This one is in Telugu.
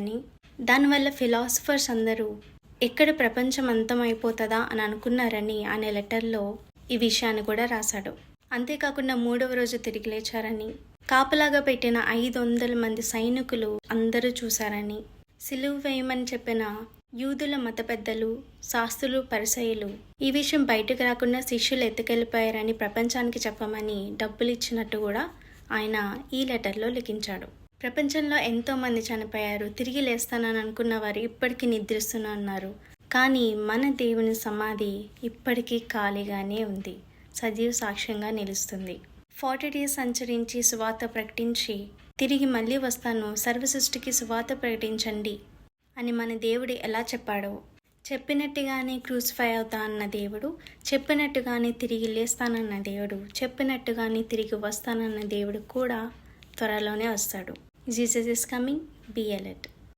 అని, దానివల్ల ఫిలాసఫర్స్ అందరూ ఎక్కడ ప్రపంచం అంతమైపోతుందా అని అనుకున్నారని అనే లెటర్లో ఈ విషయాన్ని కూడా రాశాడు. అంతేకాకుండా 3వ రోజు తిరిగి లేచారని, కాపలాగా పెట్టిన 500 మంది సైనికులు అందరూ చూశారని, సిలువ వేయమని చెప్పిన యూదుల మత పెద్దలు, శాస్త్రులు, పరిసయ్యులు ఈ విషయం బయటకు రాకుండా శిష్యులు ఎత్తుకెళ్ళిపోయారని ప్రపంచానికి చెప్పమని డబ్బులు ఇచ్చినట్టు కూడా ఆయన ఈ లెటర్లో లిఖించాడు. ప్రపంచంలో ఎంతోమంది చనిపోయారు, తిరిగి లేస్తానని అనుకున్న వారు ఇప్పటికీ నిద్రిస్తున్నారు. కానీ మన దేవుని సమాధి ఇప్పటికీ ఖాళీగానే ఉంది, సజీవ సాక్ష్యంగా నిలుస్తుంది. 40 days సంచరించి సువార్త ప్రకటించి తిరిగి మళ్ళీ వస్తాను, సర్వసృష్టికి సువార్త ప్రకటించండి అని మన దేవుడు ఎలా చెప్పాడో, చెప్పినట్టుగానే క్రూసిఫై అవుతా అన్న దేవుడు, చెప్పినట్టుగానే తిరిగి లేస్తానన్న దేవుడు, చెప్పినట్టుగానే తిరిగి వస్తానన్న దేవుడు కూడా త్వరలోనే వస్తాడు. Jesus is coming, be alert.